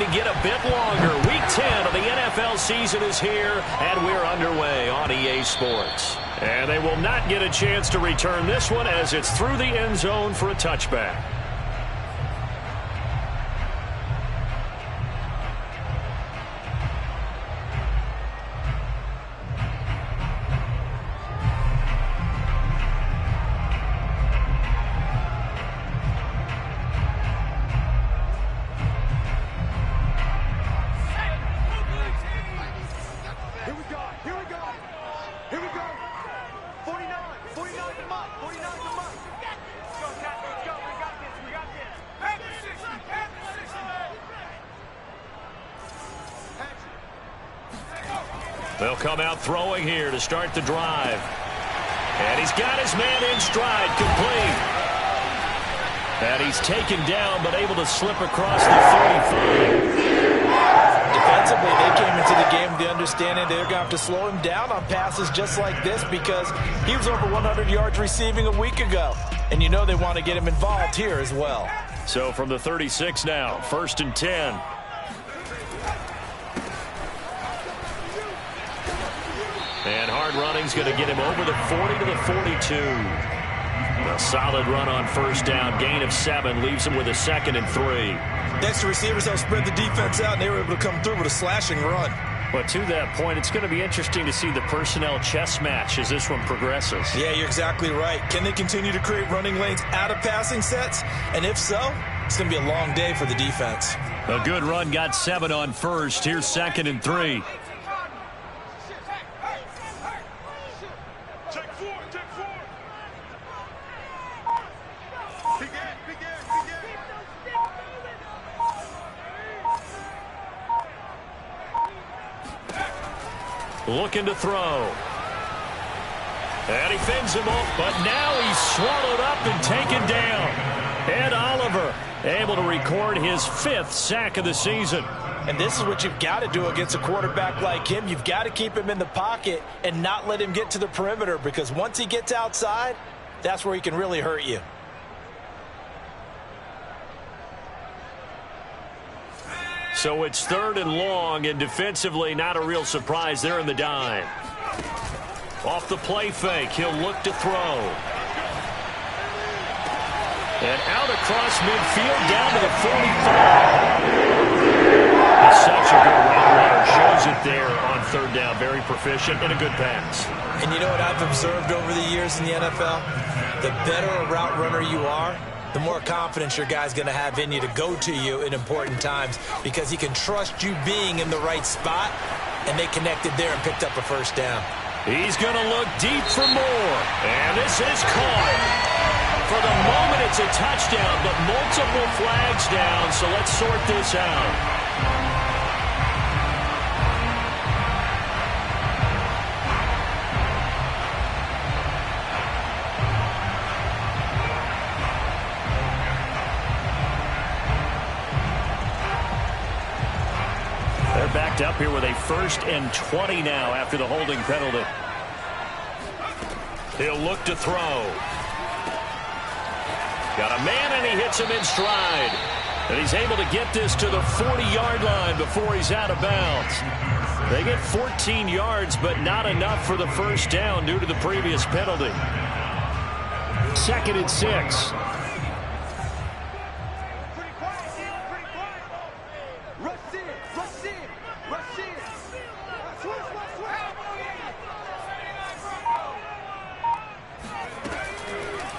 to get a bit longer. Week 10 of the NFL season is here, and we're underway on EA Sports. And they will not get a chance to return this one as it's through the end zone for a touchback. They'll come out throwing here to start the drive. And he's got his man in stride, complete. And he's taken down, but able to slip across the 35. Defensively, they came into the game with the understanding they're going to have to slow him down on passes just like this because he was over 100 yards receiving a week ago. And you know they want to get him involved here as well. So from the 36 now, 1st and 10. And hard running's going to get him over the 40 to the 42. A solid run on first down. Gain of 7 leaves him with a 2nd and 3. Next, the receivers have spread the defense out, and they were able to come through with a slashing run. But to that point, it's going to be interesting to see the personnel chess match as this one progresses. Yeah, you're exactly right. Can they continue to create running lanes out of passing sets? And if so, it's going to be a long day for the defense. A good run got 7 on first. Here's 2nd and 3. Looking to throw. And he fends him off, but now he's swallowed up and taken down. Ed Oliver able to record his 5th sack of the season. And this is what you've got to do against a quarterback like him. You've got to keep him in the pocket and not let him get to the perimeter because once he gets outside, that's where he can really hurt you. So it's 3rd and long, and defensively not a real surprise. They're in the dime. Off the play fake, he'll look to throw. And out across midfield, down to the 45. He's such a good route runner. Shows it there on 3rd down. Very proficient and a good pass. And you know what I've observed over the years in the NFL? The better a route runner you are, the more confidence your guy's going to have in you to go to you in important times because he can trust you being in the right spot, and they connected there and picked up a 1st down. He's going to look deep for more, and this is caught. For the moment, it's a touchdown, but multiple flags down, so let's sort this out. Backed up here with a 1st and 20 now after the holding penalty. He'll look to throw. Got a man and he hits him in stride. And he's able to get this to the 40-yard line before he's out of bounds. They get 14 yards, but not enough for the 1st down due to the previous penalty. 2nd and 6.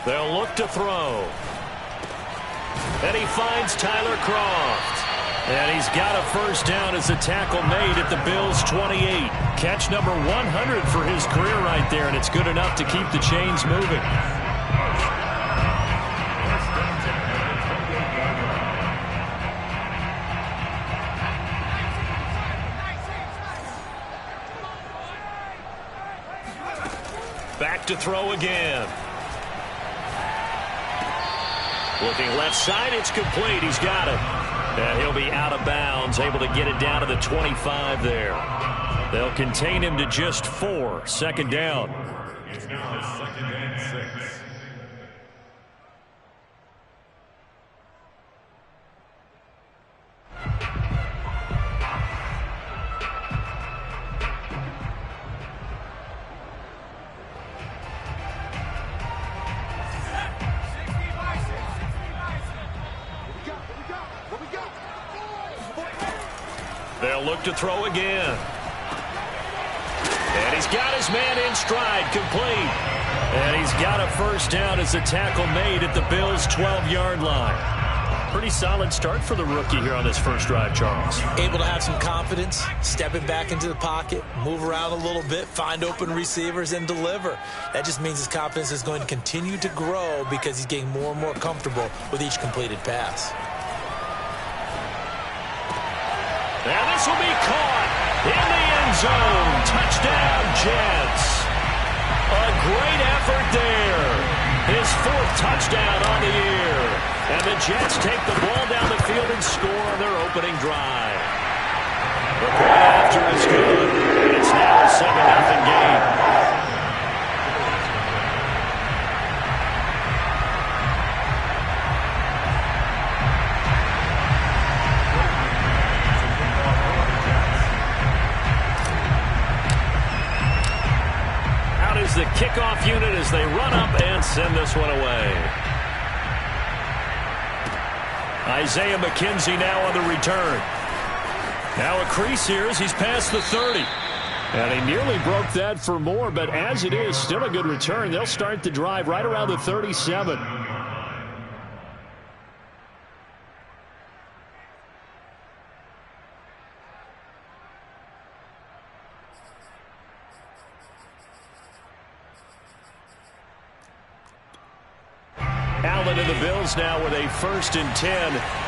They'll look to throw. And he finds Tyler Kroft. And he's got a 1st down as the tackle made at the Bills' 28. Catch number 100 for his career right there, and it's good enough to keep the chains moving. Back to throw again. Looking left side, it's complete. He's got it. And he'll be out of bounds, able to get it down to the 25 there. They'll contain him to just 4. 2nd down. It's now 2nd and 6. They'll look to throw again. And he's got his man in stride, complete. And he's got a first down as a tackle made at the Bills' 12-yard line. Pretty solid start for the rookie here on this first drive, Charles. Able to have some confidence, stepping back into the pocket, move around a little bit, find open receivers, and deliver. That just means his confidence is going to continue to grow because he's getting more and more comfortable with each completed pass. And this will be caught in the end zone. Touchdown, Jets. A great effort there. His fourth touchdown on the year. And the Jets take the ball down the field and score on their opening drive. The point after is good. And it's now a 7-0 game. The kickoff unit as they run up and send this one away. Isaiah McKenzie now on the return. Now a crease here as he's past the 30. And he nearly broke that for more, but as it is, still a good return. They'll start the drive right around the 37. Allen and the Bills now with a 1st and 10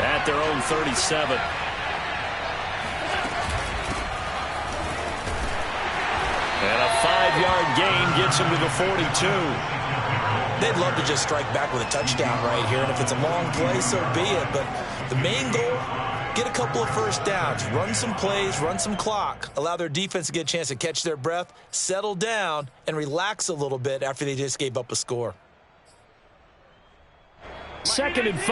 at their own 37. And a 5-yard gain gets him to the 42. They'd love to just strike back with a touchdown right here, and if it's a long play, so be it. But the main goal, get a couple of first downs, run some plays, run some clock, allow their defense to get a chance to catch their breath, settle down, and relax a little bit after they just gave up a score. 2nd and 5.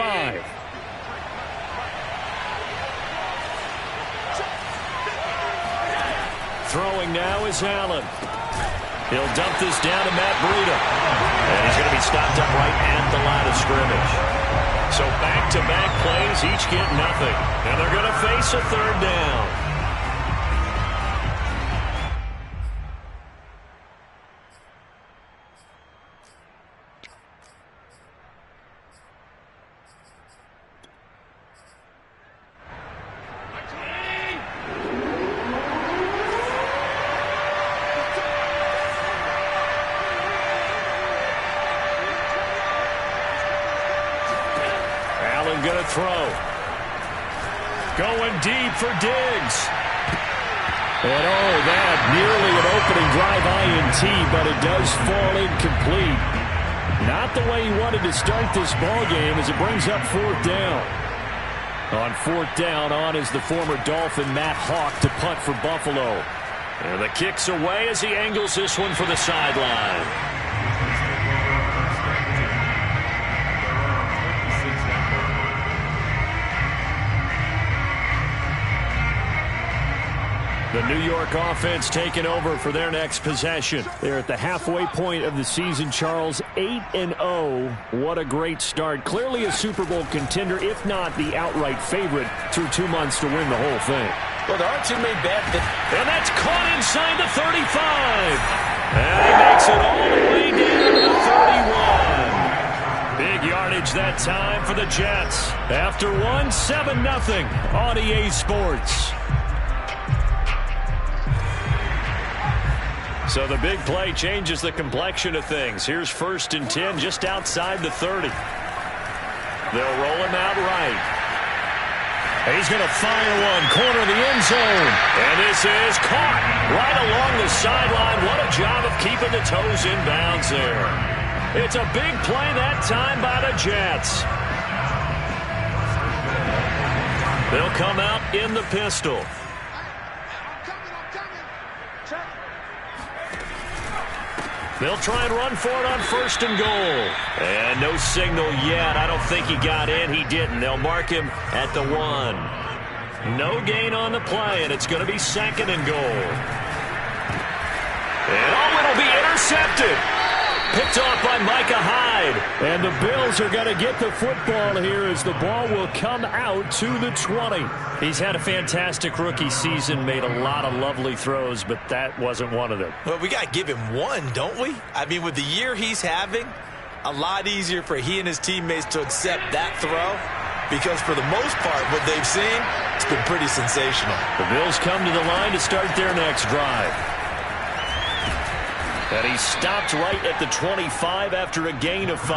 Throwing now is Allen. He'll dump this down to Matt Breida. And he's going to be stopped up right at the line of scrimmage. So back-to-back plays, each get nothing. And they're going to face a 3rd down. Going to throw. Going deep for Diggs. And that nearly an opening drive INT, but it does fall incomplete. Not the way he wanted to start this ball game as it brings up 4th down. On 4th down, on is the former Dolphin Matt Hawk to punt for Buffalo. And the kick's away as he angles this one for the sideline. The New York offense taking over for their next possession. They're at the halfway point of the season, Charles. 8-0. What a great start. Clearly a Super Bowl contender, if not the outright favorite, through 2 months to win the whole thing. Well, there aren't too many bad things. And that's caught inside the 35. And he makes it all the way down to the 31. Big yardage that time for the Jets. After one, 7-0 on EA Sports. So the big play changes the complexion of things. Here's 1st and 10 just outside the 30. They'll roll him out right. He's going to fire one, corner of the end zone. And this is caught right along the sideline. What a job of keeping the toes in bounds there. It's a big play that time by the Jets. They'll come out in the pistol. They'll try and run for it on 1st and goal. And no signal yet. I don't think he got in. He didn't. They'll mark him at the 1. No gain on the play, and it's going to be 2nd and goal. And it'll be intercepted. Picked off by Micah Hyde. And the Bills are going to get the football here as the ball will come out to the 20. He's had a fantastic rookie season, made a lot of lovely throws, but that wasn't one of them. Well, we got to give him one, don't we? I mean, with the year he's having, a lot easier for he and his teammates to accept that throw, because for the most part, what they've seen, it's been pretty sensational. The Bills come to the line to start their next drive. And he stopped right at the 25 after a gain of 5.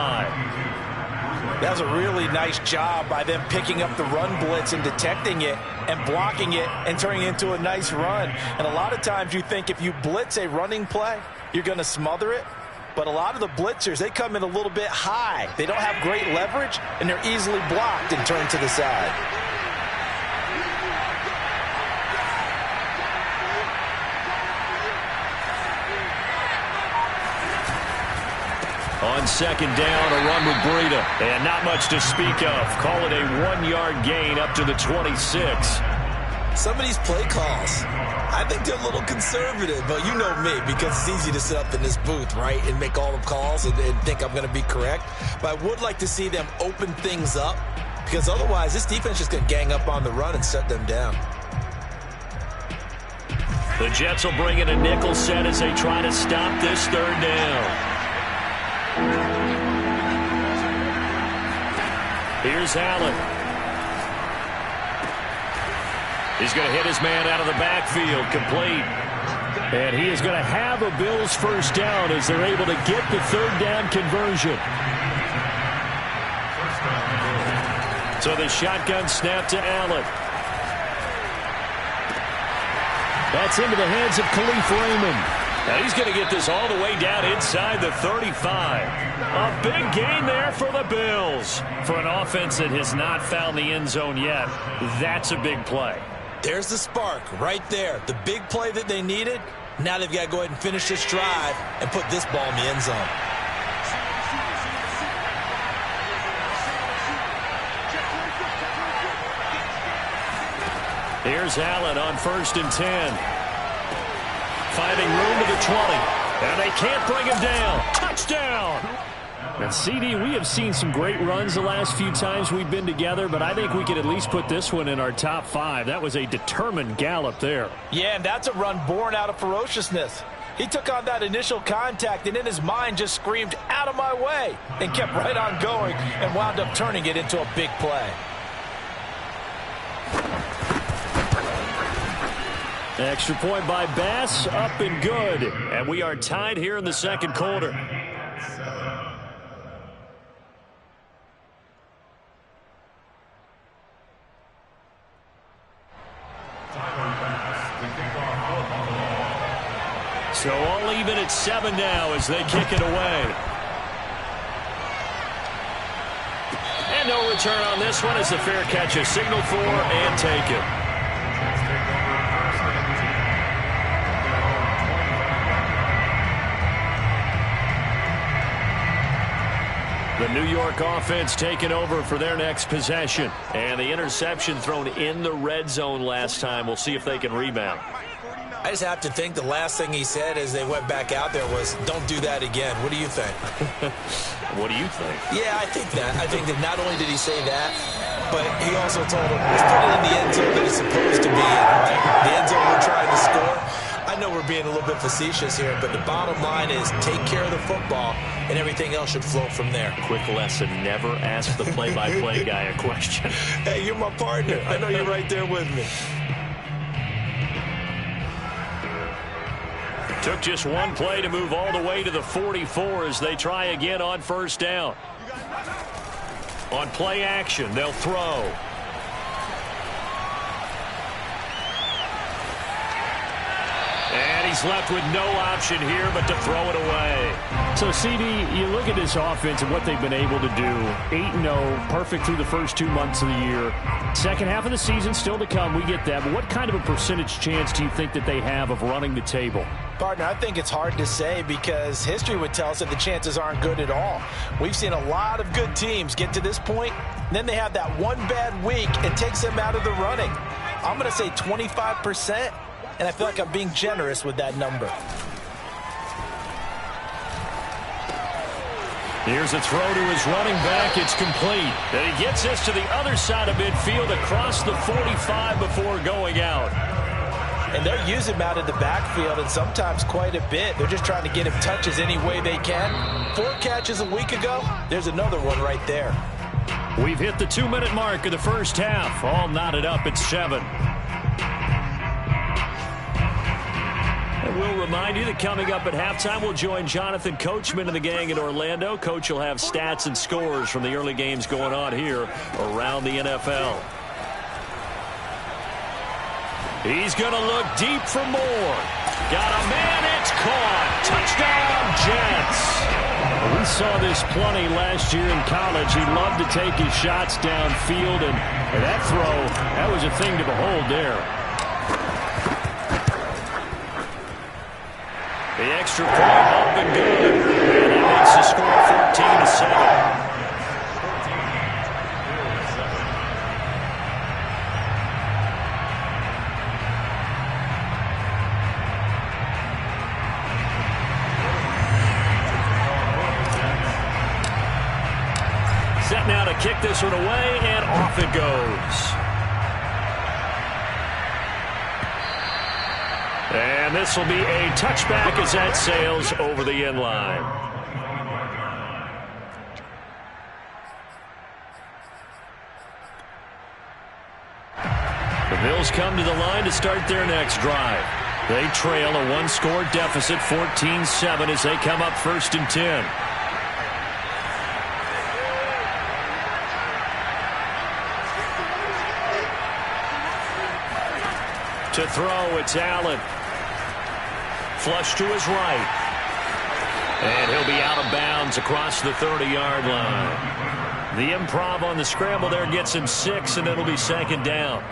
That was a really nice job by them picking up the run blitz and detecting it and blocking it and turning it into a nice run. And a lot of times you think if you blitz a running play, you're going to smother it. But a lot of the blitzers, they come in a little bit high. They don't have great leverage, and they're easily blocked and turned to the side. On second down, a run with Breida. And not much to speak of. Call it a 1-yard gain up to the 26. Some of these play calls, I think they're a little conservative, but you know me, because it's easy to sit up in this booth, right, and make all the calls and think I'm going to be correct. But I would like to see them open things up, because otherwise this defense is going to gang up on the run and shut them down. The Jets will bring in a nickel set as they try to stop this third down. Here's Allen. He's going to hit his man out of the backfield, complete. And he is going to have a Bills first down as they're able to get the third down conversion. So the shotgun snap to Allen. That's into the hands of Khalif Raymond. Now he's going to get this all the way down inside the 35. A big gain there for the Bills. For an offense that has not found the end zone yet, that's a big play. There's the spark right there. The big play that they needed. Now they've got to go ahead and finish this drive and put this ball in the end zone. Here's Allen on 1st and 10. Finding room to the 20. And they can't bring him down. Touchdown! And CD, we have seen some great runs the last few times we've been together, but I think we could at least put this one in our top 5. That was a determined gallop there. Yeah, and that's a run born out of ferociousness. He took on that initial contact and in his mind just screamed, "Out of my way," and kept right on going and wound up turning it into a big play. Extra point by Bass, up and good. And we are tied here in the second quarter. So all even at 7 now as they kick it away. And no return on this one as the fair catch is signaled for and taken. The New York offense taking over for their next possession. And the interception thrown in the red zone last time. We'll see if they can rebound. I just have to think the last thing he said as they went back out there was, "Don't do that again." What do you think? What do you think? Yeah, I think that. I think that not only did he say that, but he also told him, let's put it in the end zone that it's supposed to be in, right? The end zone we're trying to score. I know we're being a little bit facetious here, but the bottom line is take care of the football, and everything else should flow from there. Quick lesson, never ask the play-by-play guy a question. Hey, you're my partner. I know you're right there with me. Took just one play to move all the way to the 44 as they try again on 1st down. On play action, they'll throw. And he's left with no option here but to throw it away. So, CD, you look at this offense and what they've been able to do. 8-0, perfect through the first 2 months of the year. Second half of the season still to come, we get that. But what kind of a percentage chance do you think that they have of running the table? Partner, I think it's hard to say because history would tell us that the chances aren't good at all. We've seen a lot of good teams get to this point, and then they have that one bad week and takes them out of the running. I'm going to say 25%, and I feel like I'm being generous with that number. Here's a throw to his running back. It's complete. And he gets this to the other side of midfield across the 45 before going out. And they're using him out in the backfield, and sometimes quite a bit. They're just trying to get him touches any way they can. 4 catches a week ago. There's another one right there. We've hit the 2-minute mark of the first half. All knotted up at 7. And we'll remind you that coming up at halftime, we'll join Jonathan Coachman and the gang in Orlando. Coach will have stats and scores from the early games going on here around the NFL. He's going to look deep for more. Got a man, it's caught. Touchdown, Jets. We saw this plenty last year in college. He loved to take his shots downfield, and that throw, that was a thing to behold there. The extra point up and good. And that makes the score 14-7. Set now to kick this one away, and off it goes. And this will be a touchback as that sails over the end line. The Bills come to the line to start their next drive. They trail a 1-score deficit, 14-7, as they come up 1st and 10. To throw, it's Allen. Flush to his right. And he'll be out of bounds across the 30-yard line. The improv on the scramble there gets him 6, and it'll be 2nd down.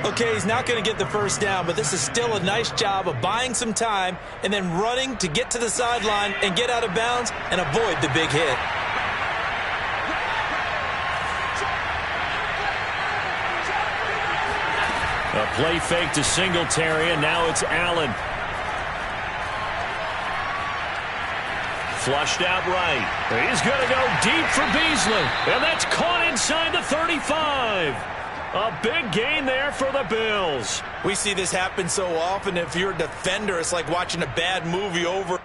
Okay, he's not going to get the first down, but this is still a nice job of buying some time and then running to get to the sideline and get out of bounds and avoid the big hit. A play fake to Singletary, and now it's Allen. Flushed out right. He's going to go deep for Beasley, and that's caught inside the 35. A big gain there for the Bills. We see this happen so often. If you're a defender, it's like watching a bad movie over.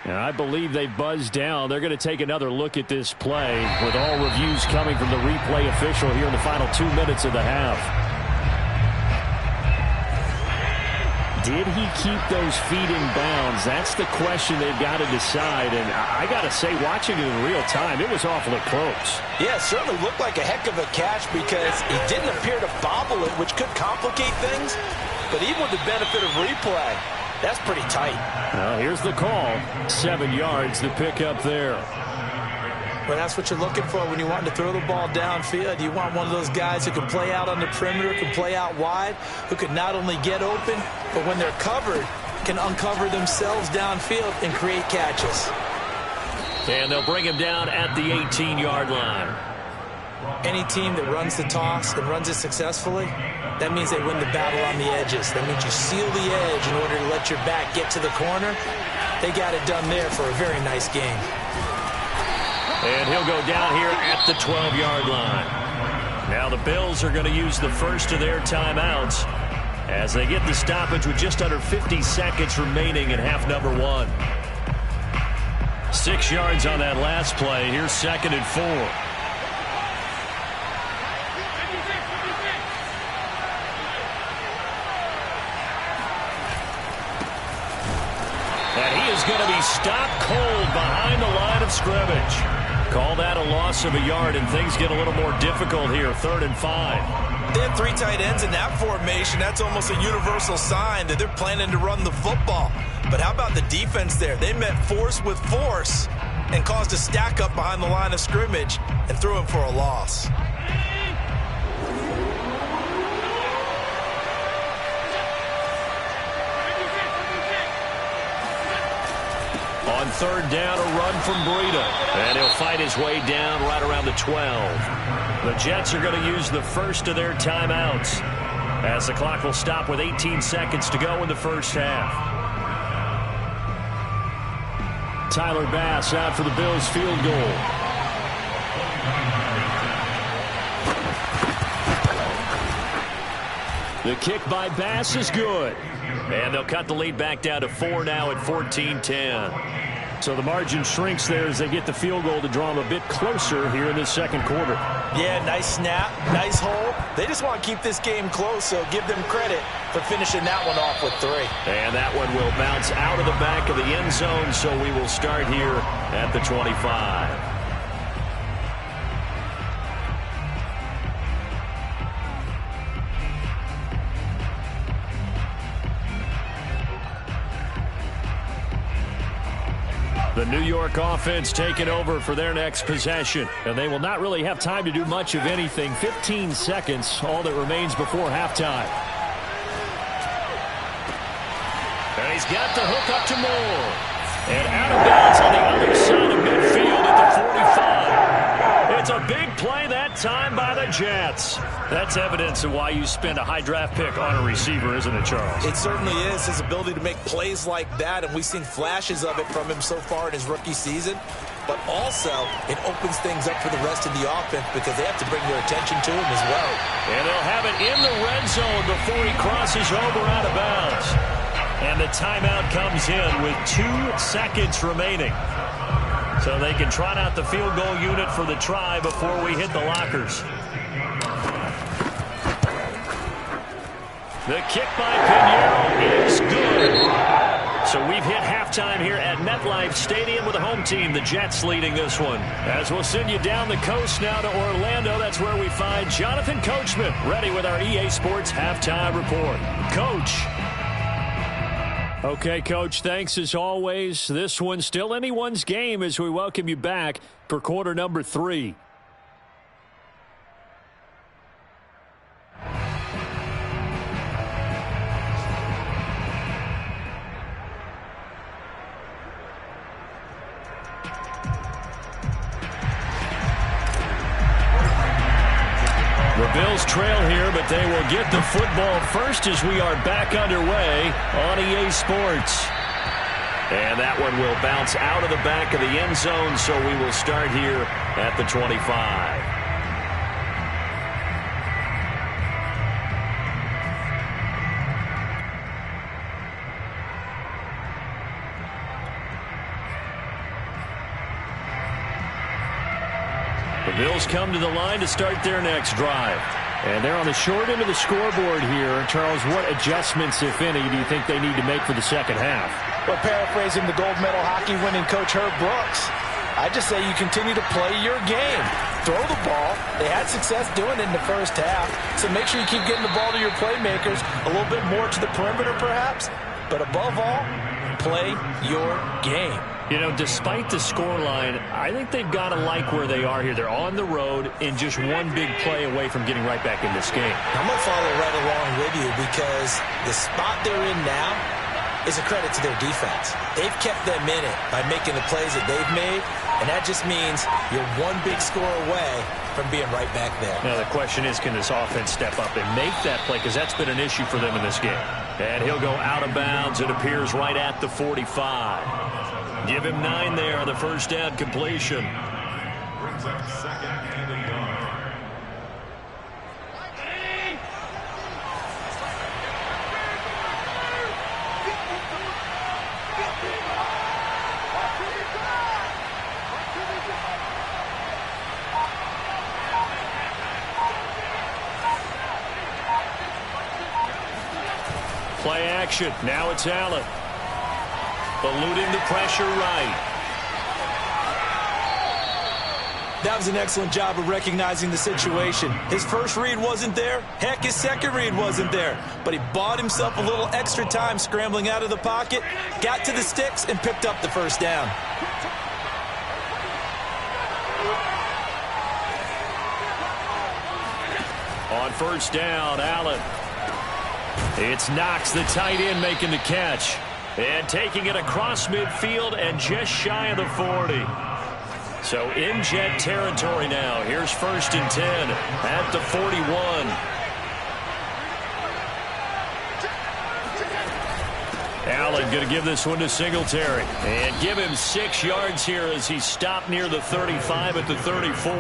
And I believe they buzzed down. They're going to take another look at this play with all reviews coming from the replay official here in the final 2 minutes of the half. Did he keep those feet in bounds? That's the question they've got to decide. And I got to say, watching it in real time, it was awfully close. Yeah, it certainly looked like a heck of a catch because he didn't appear to bobble it, which could complicate things. But even with the benefit of replay, that's pretty tight. Well, here's the call. 7 yards, the pickup there. Well, that's what you're looking for when you want to throw the ball downfield. You want one of those guys who can play out on the perimeter, can play out wide, who can not only get open, but when they're covered, can uncover themselves downfield and create catches. And they'll bring him down at the 18-yard line. Any team that runs the toss and runs it successfully, that means they win the battle on the edges. That means you seal the edge in order to let your back get to the corner. They got it done there for a very nice game. And he'll go down here at the 12-yard line. Now the Bills are going to use the first of their timeouts as they get the stoppage with just under 50 seconds remaining in half number 1. 6 yards on that last play. Here's 2nd and 4. And he is going to be stopped cold behind the line of scrimmage. Call that a loss of a yard, and things get a little more difficult here. 3rd and 5. They have 3 tight ends in that formation. That's almost a universal sign that they're planning to run the football. But how about the defense there? They met force with force and caused a stack up behind the line of scrimmage and threw him for a loss. On 3rd down, a run from Breida. And he'll fight his way down right around the 12. The Jets are going to use the first of their timeouts as the clock will stop with 18 seconds to go in the first half. Tyler Bass out for the Bills field goal. The kick by Bass is good. And they'll cut the lead back down to 4 now at 14-10. So the margin shrinks there as they get the field goal to draw them a bit closer here in this second quarter. Yeah, nice snap, nice hole. They just want to keep this game close, so give them credit for finishing that one off with 3. And that one will bounce out of the back of the end zone, so we will start here at the 25. The New York offense taking over for their next possession. And they will not really have time to do much of anything. 15 seconds, all that remains before halftime. And he's got the hook up to Moore. And out of bounds on the other side of midfield at the 45. It's a big play that time by the Jets. That's evidence of why you spend a high draft pick on a receiver, isn't it, Charles? It certainly is, his ability to make plays like that, and we've seen flashes of it from him so far in his rookie season. But also, it opens things up for the rest of the offense because they have to bring their attention to him as well. And they'll have it in the red zone before he crosses over out of bounds. And the timeout comes in with 2 seconds remaining. So they can trot out the field goal unit for the try before we hit the lockers. The kick by Pinheiro is good. So we've hit halftime here at MetLife Stadium with the home team, the Jets, leading this one. As we'll send you down the coast now to Orlando, that's where we find Jonathan Coachman, ready with our EA Sports halftime report. Coach. Okay, Coach, thanks as always. This one's still anyone's game as we welcome you back for quarter number 3. The Bills trail here, but they will get the football first as we are back underway on EA Sports. And that one will bounce out of the back of the end zone, so we will start here at the 25. The Bills come to the line to start their next drive. And they're on the short end of the scoreboard here. Charles, what adjustments, if any, do you think they need to make for the second half? Well, paraphrasing the gold medal hockey winning coach Herb Brooks, I just say you continue to play your game. Throw the ball. They had success doing it in the first half. So make sure you keep getting the ball to your playmakers, a little bit more to the perimeter perhaps. But above all, play your game. You know, despite the scoreline, I think they've got to like where they are here. They're on the road and just one big play away from getting right back in this game. I'm going to follow right along with you because the spot they're in now is a credit to their defense. They've kept them in it by making the plays that they've made, and that just means you're one big score away from being right back there. Now, the question is, can this offense step up and make that play? Because that's been an issue for them in this game. And he'll go out of bounds. It appears right at the 45. Give him 9 there on the first down completion. Brings up second and a yard. Play action. Now it's Allen. Eluding the pressure right. That was an excellent job of recognizing the situation. His first read wasn't there. Heck, his second read wasn't there. But he bought himself a little extra time scrambling out of the pocket, got to the sticks, and picked up the first down. On first down, Allen. It's Knox, the tight end, making the catch. And taking it across midfield and just shy of the 40. So in Jet territory now. Here's first and 10 at the 41. Allen going to give this one to Singletary. And give him 6 yards here as he stopped near the 35 at the 34.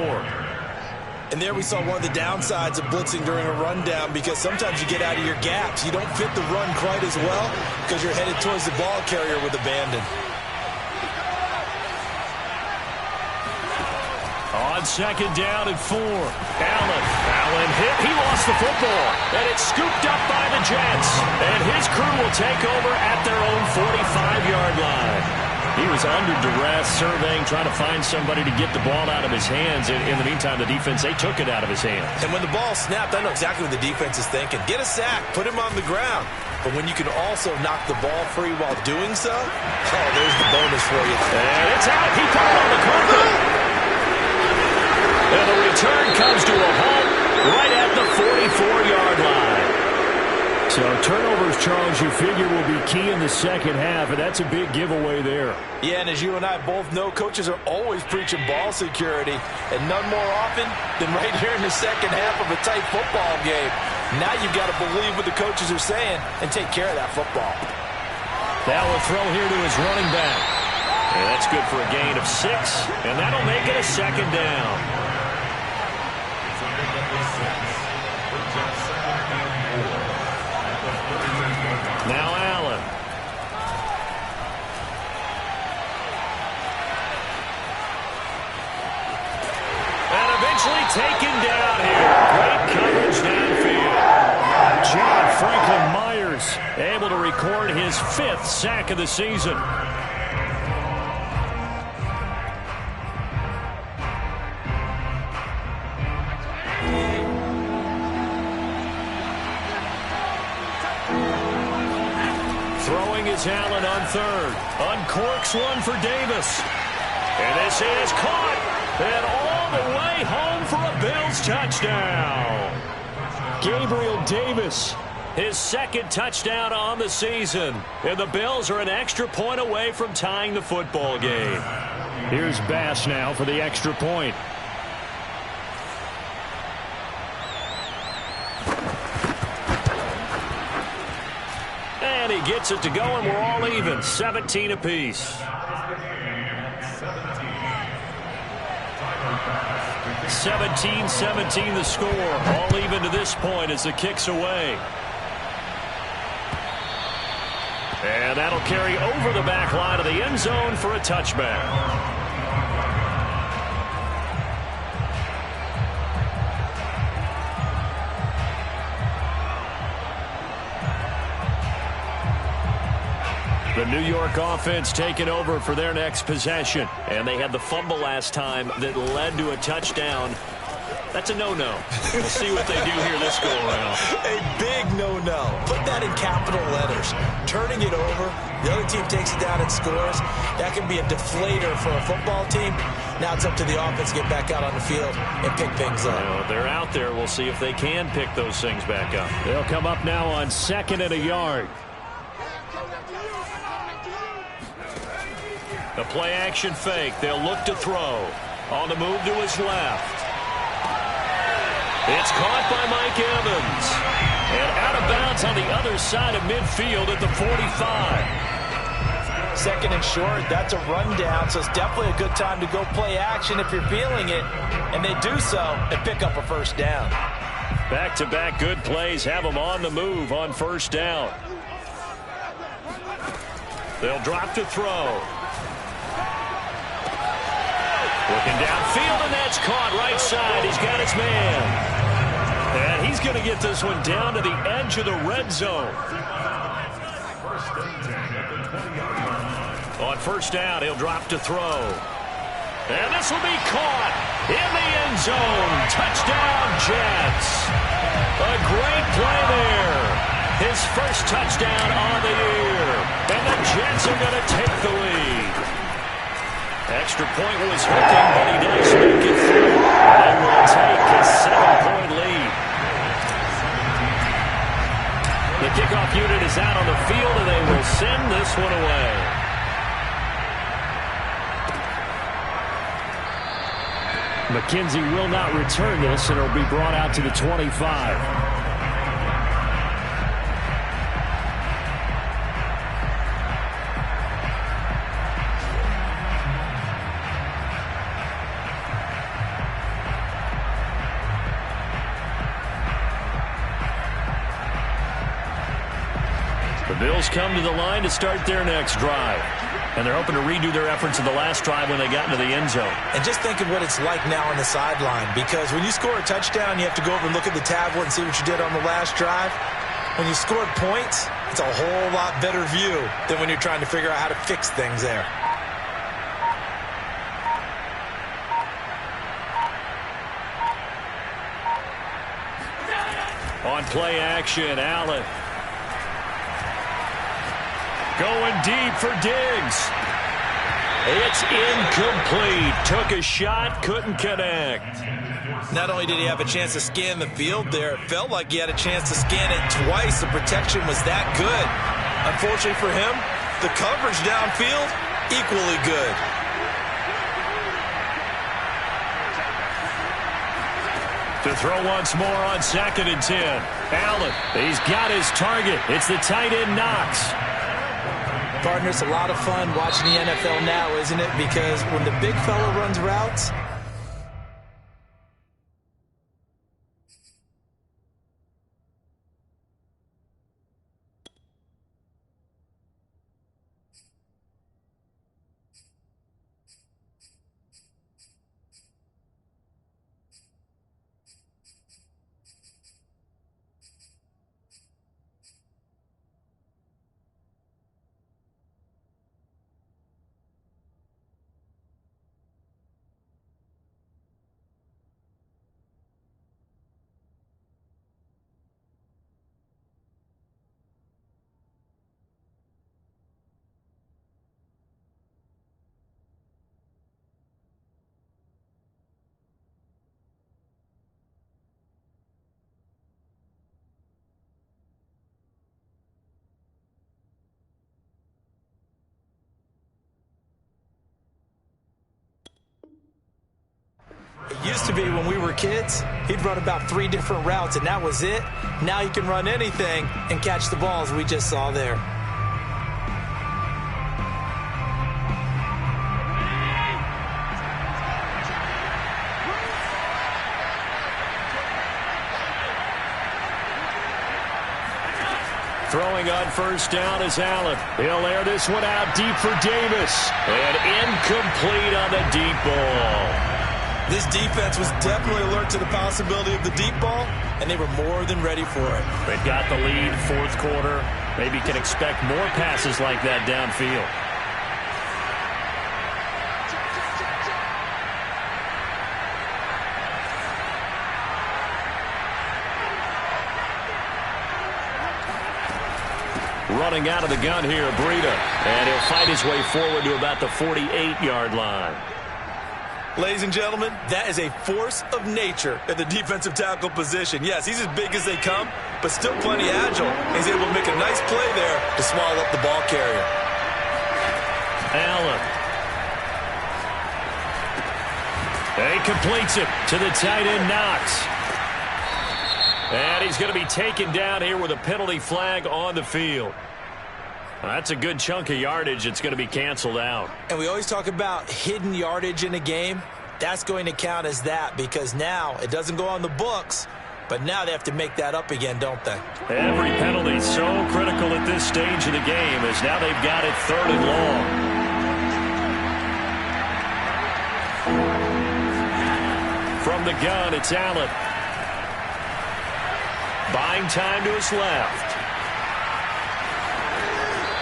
And there we saw one of the downsides of blitzing during a rundown, because sometimes you get out of your gaps. You don't fit the run quite as well because you're headed towards the ball carrier with abandon. On second down and 4. Allen hit. He lost the football. And it's scooped up by the Jets. And his crew will take over at their own 45-yard line. He was under duress, surveying, trying to find somebody to get the ball out of his hands. In the meantime, the defense, they took it out of his hands. And when the ball snapped, I know exactly what the defense is thinking. Get a sack. Put him on the ground. But when you can also knock the ball free while doing so, oh, there's the bonus for you. And it's out. He put it on the carpet. And the return comes to a halt right at the 44-yard line. So turnovers, Charles, you figure will be key in the second half, and that's a big giveaway there. Yeah, and as you and I both know, coaches are always preaching ball security, and none more often than right here in the second half of a tight football game. Now you've got to believe what the coaches are saying and take care of that football. That will throw here to his running back. And that's good for a gain of 6, and that'll make it a second down. Now Allen. And eventually taken down here. Great coverage downfield. John Franklin Myers able to record his 5th sack of the season. Allen on third. Uncorks one for Davis. And this is caught. And all the way home for a Bills touchdown. Gabriel Davis. His 2nd touchdown on the season. And the Bills are an extra point away from tying the football game. Here's Bass now for the extra point. And he gets it to go, and we're all even. 17 apiece. 17-17 the score. All even to this point as the kick's away. And that'll carry over the back line of the end zone for a touchback. The New York offense taking over for their next possession. And they had the fumble last time that led to a touchdown. That's a no-no. We'll see what they do here this go-around. A big no-no. Put that in capital letters. Turning it over, the other team takes it down and scores. That can be a deflator for a football team. Now it's up to the offense to get back out on the field and pick things up. Well, they're out there. We'll see if they can pick those things back up. They'll come up now on 2nd and a yard. The play-action fake. They'll look to throw. On the move to his left. It's caught by Mike Evans. And out of bounds on the other side of midfield at the 45. 2nd and short. That's a rundown, so it's definitely a good time to go play action if you're feeling it. And they do so and pick up a first down. Back-to-back good plays have them on the move on first down. They'll drop to throw. Looking downfield, and that's caught right side. He's got his man. And he's going to get this one down to the edge of the red zone. On first down, he'll drop to throw. And this will be caught in the end zone. Touchdown, Jets. A great play there. His first touchdown on the year. And the Jets are going to take the lead. Extra point was hooking, but he does make it through. They will take a 7-point lead. The kickoff unit is out on the field, and they will send this one away. McKenzie will not return this, and it'll be brought out to the 25. The Bills come to the line to start their next drive. And they're hoping to redo their efforts in the last drive when they got into the end zone. And just think of what it's like now on the sideline, because when you score a touchdown, you have to go over and look at the tablet and see what you did on the last drive. When you scored points, it's a whole lot better view than when you're trying to figure out how to fix things there. On play action, Allen. Going deep for Diggs. It's incomplete. Took a shot, couldn't connect. Not only did he have a chance to scan the field there, it felt like he had a chance to scan it twice. The protection was that good. Unfortunately for him, the coverage downfield, equally good. To throw once more on 2nd and 10. Allen, he's got his target. It's the tight end Knox. Partner, it's a lot of fun watching the NFL now, isn't it? Because when the big fella runs routes, it used to be when we were kids, he'd run about 3 different routes, and that was it. Now he can run anything and catch the balls we just saw there. Throwing on 1st down is Allen. He'll air this one out deep for Davis. And incomplete on the deep ball. This defense was definitely alert to the possibility of the deep ball, and they were more than ready for it. They've got the lead, 4th quarter. Maybe can expect more passes like that downfield. Running out of the gun here, Breida. And he'll fight his way forward to about the 48-yard line. Ladies and gentlemen, that is a force of nature at the defensive tackle position. Yes, he's as big as they come, but still plenty agile. He's able to make a nice play there to swallow up the ball carrier. Allen. And he completes it to the tight end, Knox. And he's going to be taken down here with a penalty flag on the field. That's a good chunk of yardage. It's going to be canceled out. And we always talk about hidden yardage in a game. That's going to count as that, because now it doesn't go on the books, but now they have to make that up again, don't they? Every penalty so critical at this stage of the game, as now they've got it 3rd and long. From the gun, it's Allen. Buying time to his left.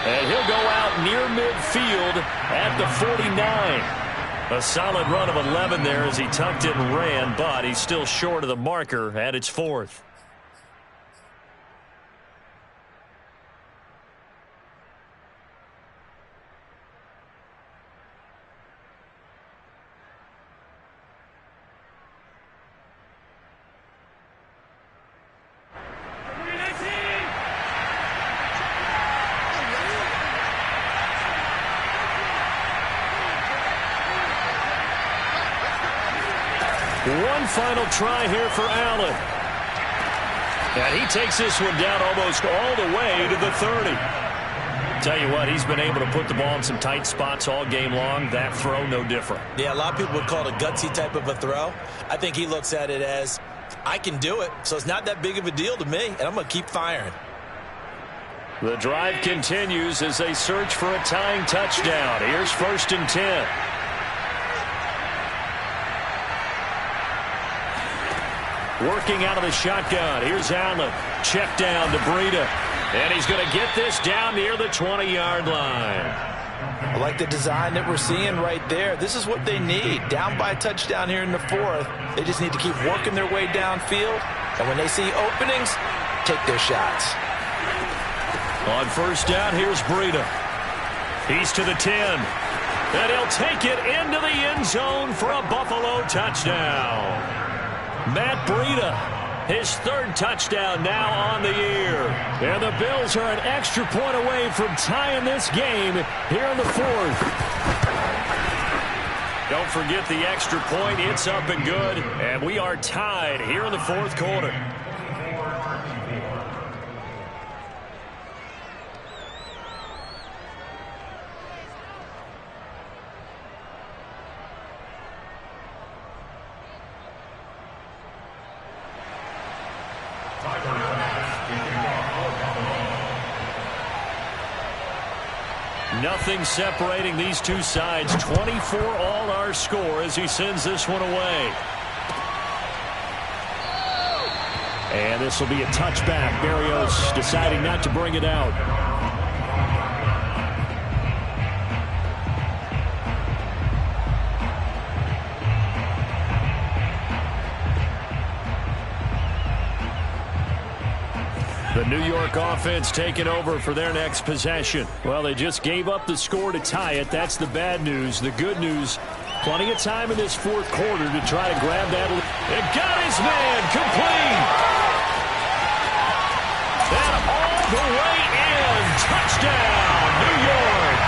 And he'll go out near midfield at the 49. A solid run of 11 there as he tucked it and ran, but he's still short of the marker at its 4th. One final try here for Allen. And he takes this one down almost all the way to the 30. Tell you what, he's been able to put the ball in some tight spots all game long. That throw, no different. Yeah, a lot of people would call it a gutsy type of a throw. I think he looks at it as, I can do it, so it's not that big of a deal to me, and I'm going to keep firing. The drive continues as they search for a tying touchdown. Here's 1st and 10. Working out of the shotgun. Here's Allen. Check down to Breida. And he's going to get this down near the 20-yard line. I like the design that we're seeing right there. This is what they need. Down by a touchdown here in the 4th. They just need to keep working their way downfield. And when they see openings, take their shots. On 1st down, here's Breida. He's to the 10. And he'll take it into the end zone for a Buffalo touchdown. Matt Breida, his 3rd touchdown now on the year. And the Bills are an extra point away from tying this game here in the 4th. Don't forget the extra point. It's up and good. And we are tied here in the 4th quarter. Nothing separating these two sides. 24 all our score as he sends this one away. And this will be a touchback. Berrios deciding not to bring it out. The New York offense taking over for their next possession. Well, they just gave up the score to tie it. That's the bad news. The good news, plenty of time in this 4th quarter to try to grab that. It got his man complete. And all the way in. Touchdown, New York.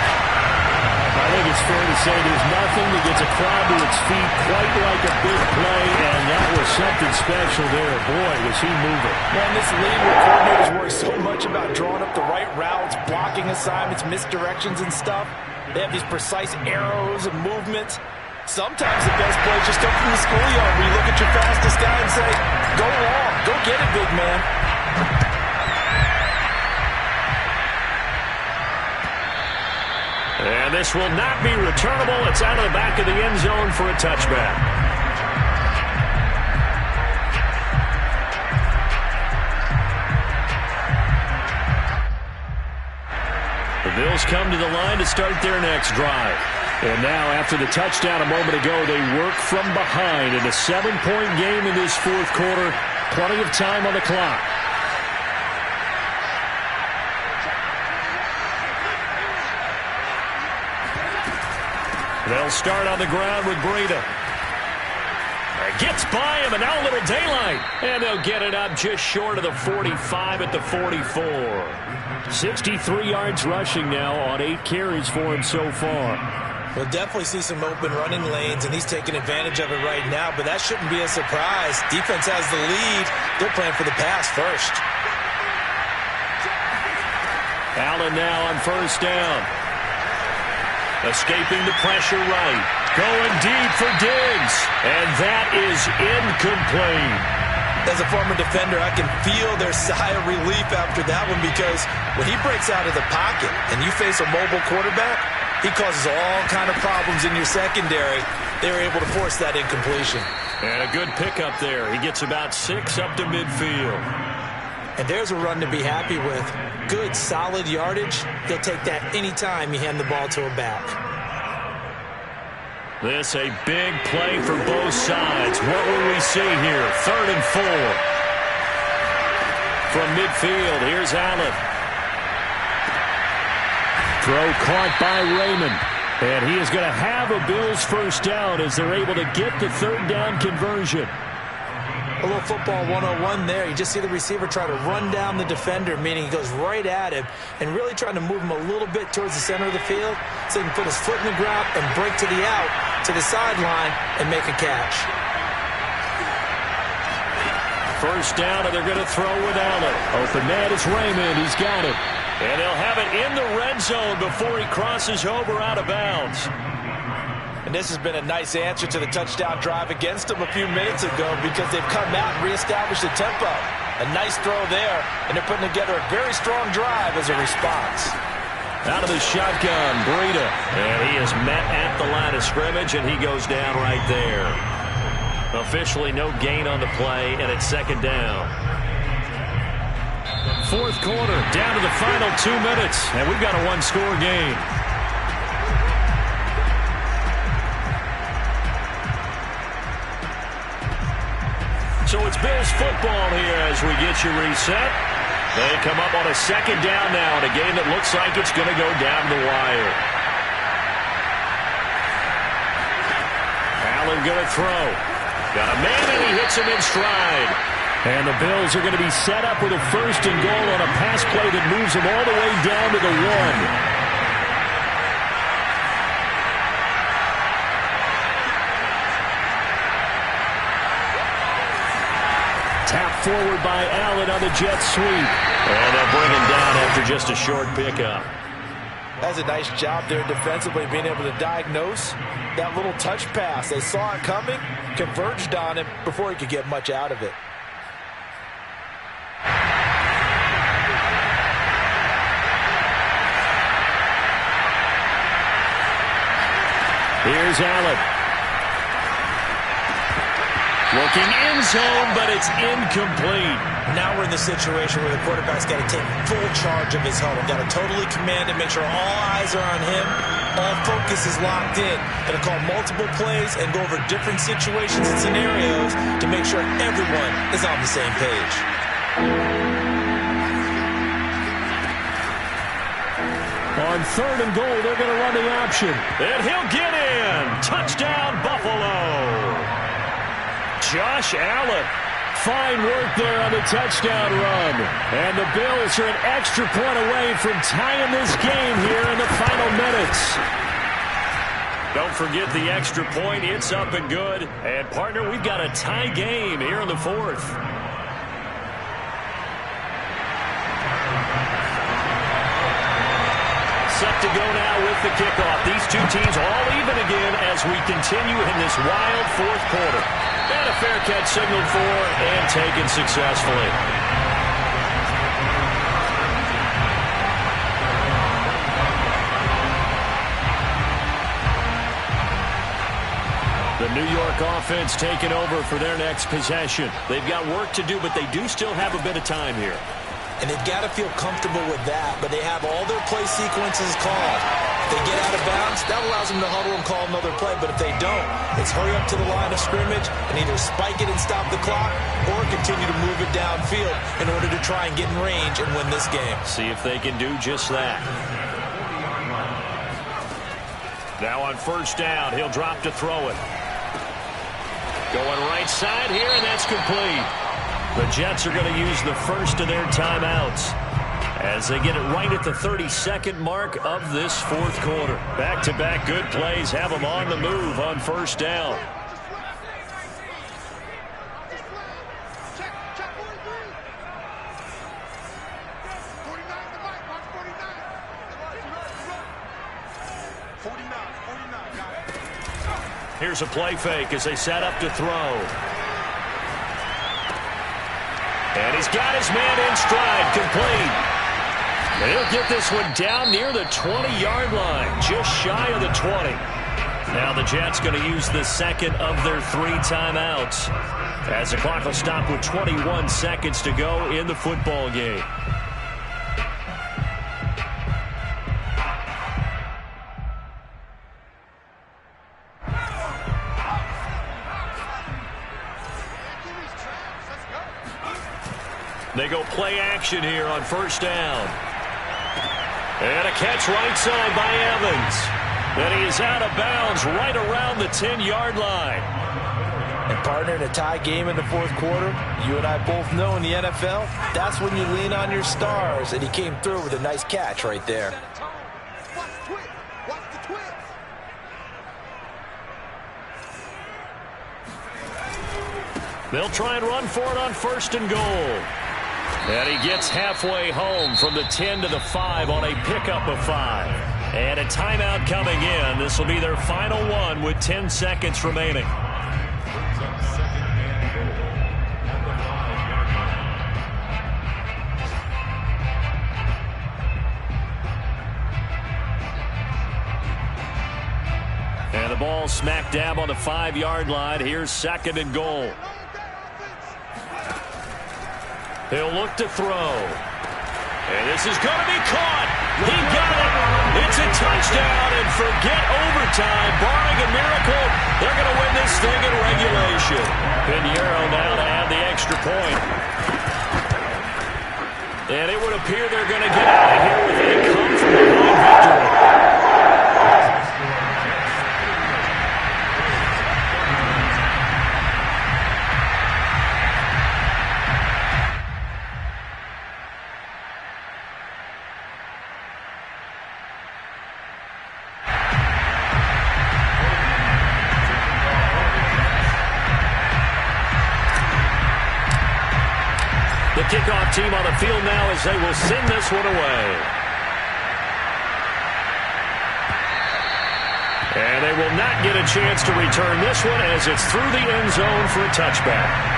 I think it's fair to say there's nothing that gets a crowd to its feet quite like a big play, and that was something special there. Boy, was he moving. Man, this league where coordinators worry so much about drawing up the right routes, blocking assignments, misdirections and stuff. They have these precise arrows and movements. Sometimes the best plays just come from the schoolyard where you look at your fastest guy and say, go long, go get it, big man. And this will not be returnable. It's out of the back of the end zone for a touchback. The Bills come to the line to start their next drive. And now, after the touchdown a moment ago, they work from behind in a 7-point game in this 4th quarter. Plenty of time on the clock. They'll start on the ground with Breida. Gets by him, and now a little daylight. And they'll get it up just short of the 45 at the 44. 63 yards rushing now on 8 carries for him so far. We'll definitely see some open running lanes, and he's taking advantage of it right now, but that shouldn't be a surprise. Defense has the lead. They're playing for the pass first. Allen now on 1st down. Escaping the pressure right. Going deep for Diggs. And that is incomplete. As a former defender, I can feel their sigh of relief after that one, because when he breaks out of the pocket and you face a mobile quarterback, he causes all kind of problems in your secondary. They were able to force that incompletion. And a good pickup there. He gets about 6 up to midfield. And there's a run to be happy with. Good, solid yardage. He'll take that anytime you hand the ball to a back. This a big play for both sides. What will we see here? 3rd and 4. From midfield, here's Allen. Throw caught by Raymond. And he is going to have a Bills 1st down as they're able to get the 3rd down conversion. A little football 101 there. You just see the receiver try to run down the defender, meaning he goes right at him and really trying to move him a little bit towards the center of the field so he can put his foot in the ground and break to the out, to the sideline, and make a catch. 1st down, and they're going to throw with Allen. Open man is Raymond. He's got it. And they'll have it in the red zone before he crosses over out of bounds. And this has been a nice answer to the touchdown drive against them a few minutes ago, because they've come out and reestablished the tempo. A nice throw there, and they're putting together a very strong drive as a response. Out of the shotgun, Breida. And he is met at the line of scrimmage, and he goes down right there. Officially no gain on the play, and it's second down. Fourth quarter, down to the final 2 minutes, and we've got a one-score game. So it's Bills football here as we get you reset. They come up on a second down now in a game that looks like it's going to go down the wire. Allen going to throw. Got a man and he hits him in stride. And the Bills are going to be set up with a first and goal on a pass play that moves them all the way down to the 1. Tap forward by Allen on the jet sweep. And they'll bring him down after just a short pickup. That's a nice job there defensively, being able to diagnose that little touch pass. They saw it coming, converged on him before he could get much out of it. Here's Allen. Looking in zone, but it's incomplete. Now we're in the situation where the quarterback's got to take full charge of his huddle. Got to totally command it, make sure all eyes are on him. All focus is locked in. Got to call multiple plays and go over different situations and scenarios to make sure everyone is on the same page. On third and goal, they're going to run the option. And he'll get in. Touchdown, Buffalo. Josh Allen. Fine work there on the touchdown run. And the Bills are an extra point away from tying this game here in the final minutes. Don't forget the extra point. It's up and good. And, partner, we've got a tie game here in the fourth. Set to go now with the kickoff. These two teams all even again as we continue in this wild fourth quarter. And a fair catch signaled for and taken successfully. The New York offense taking over for their next possession. They've got work to do, but they do still have a bit of time here. And they've got to feel comfortable with that, but they have all their play sequences called. If they get out of bounds, that allows them to huddle and call another play, but if they don't, it's hurry up to the line of scrimmage and either spike it and stop the clock or continue to move it downfield in order to try and get in range and win this game. See if they can do just that. Now on first down, he'll drop to throw it. Going right side here, and that's complete. The Jets are going to use the first of their timeouts as they get it right at the 32nd mark of this fourth quarter. Back-to-back good plays have them on the move on first down. Here's a play fake as they set up to throw. And he's got his man in stride, complete. And he'll get this one down near the 20-yard line, just shy of the 20. Now the Jets going to use the second of their 3 timeouts as the clock will stop with 21 seconds to go in the football game. They go play action here on first down. And a catch right side by Evans. Then he is out of bounds right around the 10-yard line. And partner, in a tie game in the fourth quarter, you and I both know in the NFL, that's when you lean on your stars. And he came through with a nice catch right there. They'll try and run for it on first and goal. And he gets halfway home from the 10 to the 5 on a pickup of 5. And a timeout coming in. This will be their final one with 10 seconds remaining. ball smack dab on the 5-yard line. Here's 2nd and goal. He'll look to throw. And this is going to be caught. He got it. It's a touchdown, and forget overtime. Barring a miracle, they're going to win this thing in regulation. Pinheiro now to add the extra point. And it would appear they're going to get out of here with a come-from-behind victory. The kickoff team on the field now as they will send this one away. And they will not get a chance to return this one as it's through the end zone for a touchback.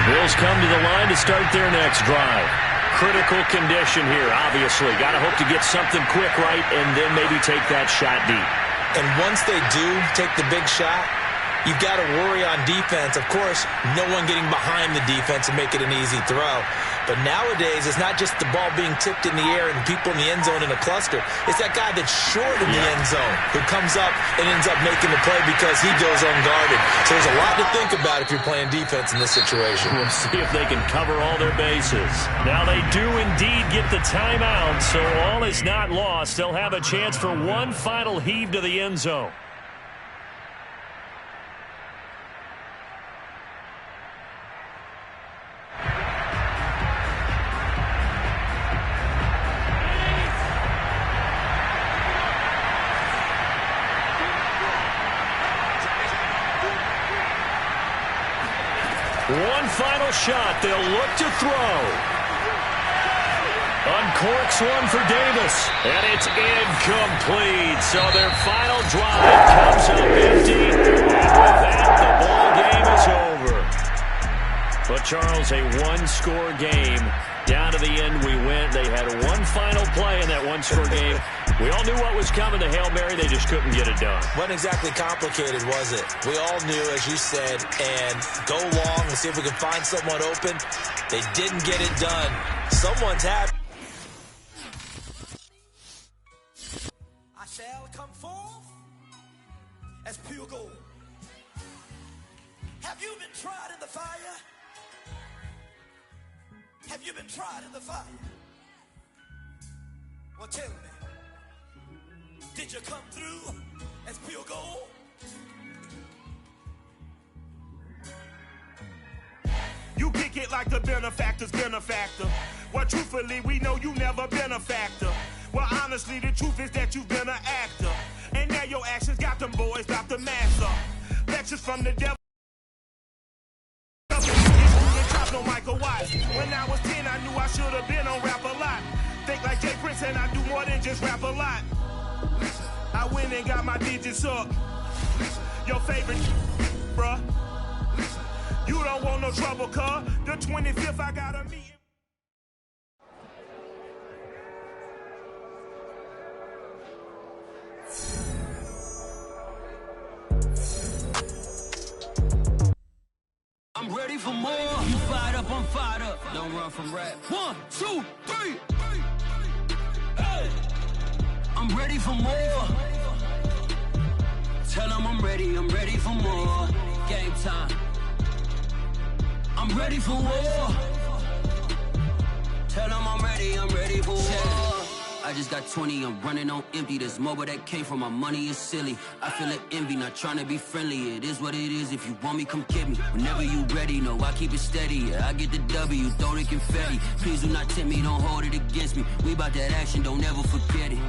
Bills come to the line to start their next drive. Critical condition here, obviously. Got to hope to get something quick right and then maybe take that shot deep. And once they do take the big shot, you've got to worry on defense. Of course, no one getting behind the defense and make it an easy throw. But nowadays, it's not just the ball being tipped in the air and people in the end zone in a cluster. It's that guy that's short in the end zone who comes up and ends up making the play because he goes unguarded. So there's a lot to think about if you're playing defense in this situation. We'll see if they can cover all their bases. Now they do indeed get the timeout, so all is not lost. They'll have a chance for one final heave to the end zone. One final shot. They'll look to throw. Uncorks one for Davis. And it's incomplete. So their final drive comes up empty. And with that, the ball game is over. But, Charles, a one-score game. Down to the end we went. They had one final play in that one-score game. We all knew what was coming. The Hail Mary, they just couldn't get it done. Wasn't exactly complicated, was it? We all knew, as you said, and go long and see if we can find someone open. They didn't get it done. Someone's happy. I shall come forth as pure gold. Have you been tried in the fire? Have you been tried in the fire? Well, tell me, did you come through as pure gold? You kick it like the benefactor's benefactor. Well, truthfully, we know you never been a factor. Well, honestly, the truth is that you've been an actor. And now your actions got them boys dropped the mask up. Lectures from the devil. No Michael Watts. When I was 10, I knew I should have been on rap a lot. Think like Jay Prince and I do more than just rap a lot. I went and got my digits up. Your favorite, bruh. You don't want no trouble, cuz. The 25th, I got a meeting. I'm ready for more. You fired up, I'm fired up. Don't run from rap. 1, 2, 3. Hey. I'm ready for more. Tell them I'm ready for more. Game time. I'm ready for war. Tell them I'm ready for war. I just got 20, I'm running on empty. This mobile that came from my money is silly. I feel it envy, not trying to be friendly. It is what it is, if you want me, come get me. Whenever you ready, no, I keep it steady. Yeah, I get the W, throw the confetti. Please do not tempt me, don't hold it against me. We about that action, don't ever forget it.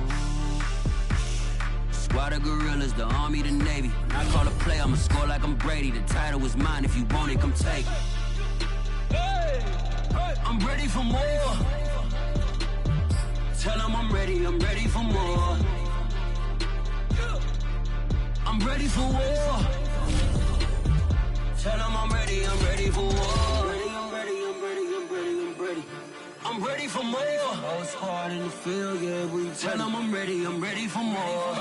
Squad of gorillas, the army, the navy. When I call a play, I'ma score like I'm Brady. The title is mine, if you want it, come take it. I'm ready for more. Tell them I'm ready for more. I'm ready for war. Tell them I'm ready for war. I'm ready for more. Oh, it's hard in the field, yeah, we tell them I'm ready for more.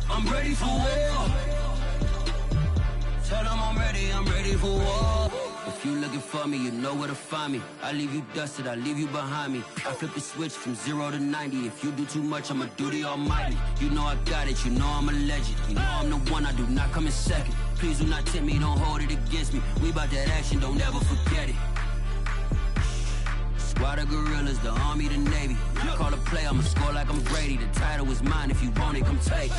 I'm ready for war. Tell them I'm ready for war. If you looking for me, you know where to find me. I leave you dusted, I leave you behind me. I flip the switch from 0 to 90. If you do too much, I'ma do the almighty. You know I got it, you know I'm a legend. You know I'm the one, I do not come in second. Please do not tempt me, don't hold it against me. We bout that action, don't ever forget it. Squad of gorillas, the army, the navy. I call a play, I'ma score like I'm Brady. The title is mine, if you want it, come take it.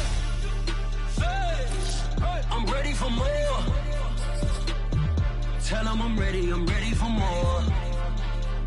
I'm ready for more. Tell them I'm ready for more.